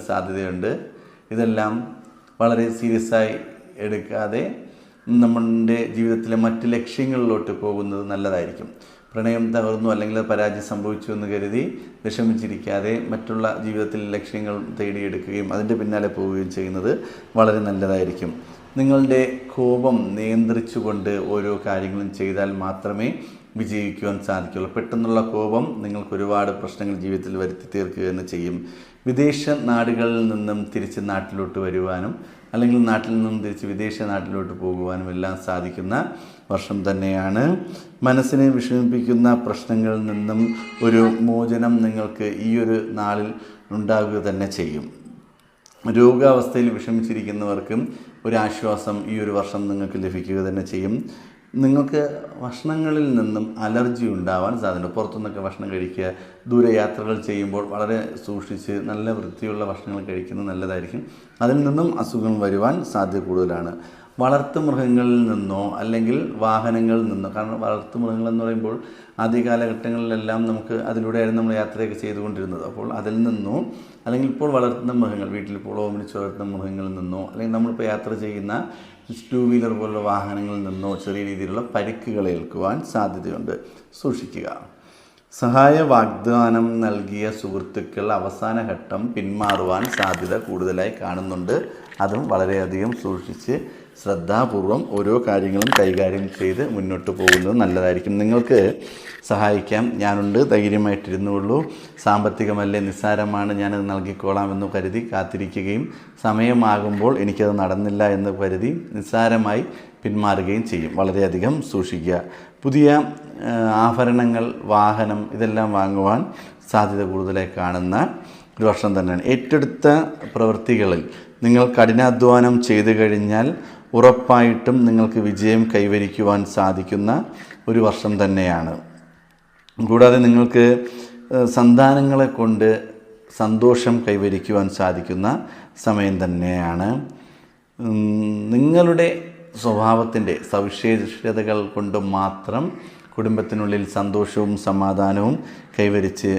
സാധ്യതയുണ്ട്. ഇതെല്ലാം വളരെ സീരിയസായി എടുക്കാതെ നമ്മുടെ ജീവിതത്തിലെ മറ്റ് ലക്ഷ്യങ്ങളിലോട്ട് പോകുന്നത് നല്ലതായിരിക്കും. പ്രണയം തകർന്നു അല്ലെങ്കിൽ പരാജയം സംഭവിച്ചു എന്ന് കരുതി വിഷമിച്ചിരിക്കാതെ മറ്റുള്ള ജീവിതത്തിൽ ലക്ഷ്യങ്ങൾ തേടിയെടുക്കുകയും അതിൻ്റെ പിന്നാലെ പോവുകയും ചെയ്യുന്നത് വളരെ നല്ലതായിരിക്കും. നിങ്ങളുടെ കോപം നിയന്ത്രിച്ചുകൊണ്ട് ഓരോ കാര്യങ്ങളും ചെയ്താൽ മാത്രമേ വിജയിക്കുവാൻ സാധിക്കുള്ളൂ. പെട്ടെന്നുള്ള കോപം നിങ്ങൾക്ക് ഒരുപാട് പ്രശ്നങ്ങൾ ജീവിതത്തിൽ വരുത്തി തീർക്കുക തന്നെ ചെയ്യും. വിദേശ നാടുകളിൽ നിന്നും തിരിച്ച് നാട്ടിലോട്ട് വരുവാനും അല്ലെങ്കിൽ നാട്ടിൽ നിന്നും തിരിച്ച് വിദേശ നാട്ടിലോട്ട് പോകുവാനും എല്ലാം സാധിക്കുന്ന വർഷം തന്നെയാണ്. മനസ്സിനെ വിഷമിപ്പിക്കുന്ന പ്രശ്നങ്ങളിൽ നിന്നും ഒരു മോചനം നിങ്ങൾക്ക് ഈ ഒരു നാളിൽ ഉണ്ടാകുക തന്നെ ചെയ്യും. രോഗാവസ്ഥയിൽ വിഷമിച്ചിരിക്കുന്നവർക്കും ഒരാശ്വാസം ഈ ഒരു വർഷം നിങ്ങൾക്ക് ലഭിക്കുക തന്നെ ചെയ്യും. നിങ്ങൾക്ക് ഭക്ഷണങ്ങളിൽ നിന്നും അലർജി ഉണ്ടാവാൻ സാധ്യതയുണ്ട്. പുറത്തുനിന്നൊക്കെ ഭക്ഷണം കഴിക്കുക, ദൂരയാത്രകൾ ചെയ്യുമ്പോൾ വളരെ സൂക്ഷിച്ച് നല്ല വൃത്തിയുള്ള ഭക്ഷണങ്ങൾ കഴിക്കുന്നത് നല്ലതായിരിക്കും. അതിൽ നിന്നും അസുഖങ്ങൾ വരുവാൻ സാധ്യത കൂടുതലാണ്. വളർത്തുമൃഗങ്ങളിൽ നിന്നോ അല്ലെങ്കിൽ വാഹനങ്ങളിൽ നിന്നോ, കാരണം വളർത്തുമൃഗങ്ങളെന്ന് പറയുമ്പോൾ ആദ്യ കാലഘട്ടങ്ങളിലെല്ലാം നമുക്ക് അതിലൂടെയായിരുന്നു നമ്മൾ യാത്രയൊക്കെ ചെയ്തുകൊണ്ടിരുന്നത്. അപ്പോൾ അതിൽ നിന്നോ അല്ലെങ്കിൽ ഇപ്പോൾ വളർത്തുന്ന മൃഗങ്ങൾ, വീട്ടിലിപ്പോൾ ഓമനിച്ച് വളർത്തുന്ന മൃഗങ്ങളിൽ നിന്നോ അല്ലെങ്കിൽ നമ്മളിപ്പോൾ യാത്ര ചെയ്യുന്ന 2 വീലർ പോലുള്ള വാഹനങ്ങളിൽ നിന്നോ ചെറിയ രീതിയിലുള്ള പരിക്കുകൾ ഏൽക്കുവാൻ സാധ്യതയുണ്ട്. സൂക്ഷിക്കുക. സഹായ വാഗ്ദാനം നൽകിയ സുഹൃത്തുക്കൾ അവസാന ഘട്ടം പിന്മാറുവാൻ സാധ്യത കൂടുതലായി കാണുന്നുണ്ട്. അതും വളരെയധികം സൂക്ഷിച്ച് ശ്രദ്ധാപൂർവം ഓരോ കാര്യങ്ങളും കൈകാര്യം ചെയ്ത് മുന്നോട്ട് പോകുന്നത് നല്ലതായിരിക്കും. നിങ്ങൾക്ക് സഹായിക്കാം, ഞാനുണ്ട്, ധൈര്യമായിട്ടിരുന്നുള്ളൂ, സാമ്പത്തികമല്ലേ, നിസ്സാരമാണ്, ഞാനത് നൽകിക്കോളാം എന്ന് കരുതി കാത്തിരിക്കുകയും സമയമാകുമ്പോൾ എനിക്കത് നടന്നില്ല എന്ന് കരുതി നിസ്സാരമായി പിന്മാറുകയും ചെയ്യും. വളരെയധികം സൂക്ഷിക്കുക. പുതിയ ആഭരണങ്ങൾ, വാഹനം ഇതെല്ലാം വാങ്ങുവാൻ സാധ്യത കൂടുതലായി കാണുന്ന ഒരു വർഷം തന്നെയാണ്. ഏറ്റെടുത്ത പ്രവൃത്തികളിൽ നിങ്ങൾ കഠിനാധ്വാനം ചെയ്തു കഴിഞ്ഞാൽ ഉറപ്പായിട്ടും നിങ്ങൾക്ക് വിജയം കൈവരിക്കുവാൻ സാധിക്കുന്ന ഒരു വർഷം തന്നെയാണ്. കൂടാതെ നിങ്ങൾക്ക് സന്താനങ്ങളെ കൊണ്ട് സന്തോഷം കൈവരിക്കുവാൻ സാധിക്കുന്ന സമയം തന്നെയാണ്. നിങ്ങളുടെ സ്വഭാവത്തിൻ്റെ സവിശേഷതകൾ കൊണ്ട് മാത്രം കുടുംബത്തിനുള്ളിൽ സന്തോഷവും സമാധാനവും കൈവരിച്ച്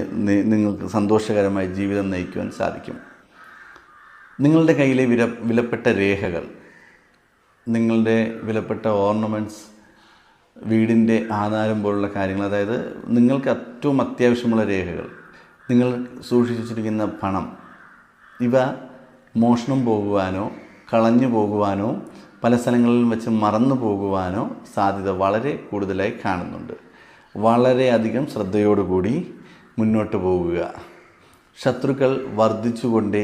നിങ്ങൾക്ക് സന്തോഷകരമായ ജീവിതം നയിക്കുവാൻ സാധിക്കും. നിങ്ങളുടെ കയ്യിലെ വിലപ്പെട്ട രേഖകൾ, നിങ്ങളുടെ വിലപ്പെട്ട ഓർണമെൻറ്റ്സ്, വീടിൻ്റെ ആധാരം പോലുള്ള കാര്യങ്ങൾ, അതായത് നിങ്ങൾക്ക് ഏറ്റവും അത്യാവശ്യമുള്ള രേഖകൾ, നിങ്ങൾ സൂക്ഷിച്ചു വച്ചിരിക്കുന്ന പണം, ഇവ മോഷണം പോകുവാനോ കളഞ്ഞു പോകുവാനോ പല സ്ഥലങ്ങളിൽ വെച്ച് മറന്നു പോകുവാനോ സാധ്യത വളരെ കൂടുതലായി കാണുന്നുണ്ട്. വളരെയധികം ശ്രദ്ധയോടുകൂടി മുന്നോട്ട് പോകുക. ശത്രുക്കൾ വർദ്ധിച്ചുകൊണ്ടേ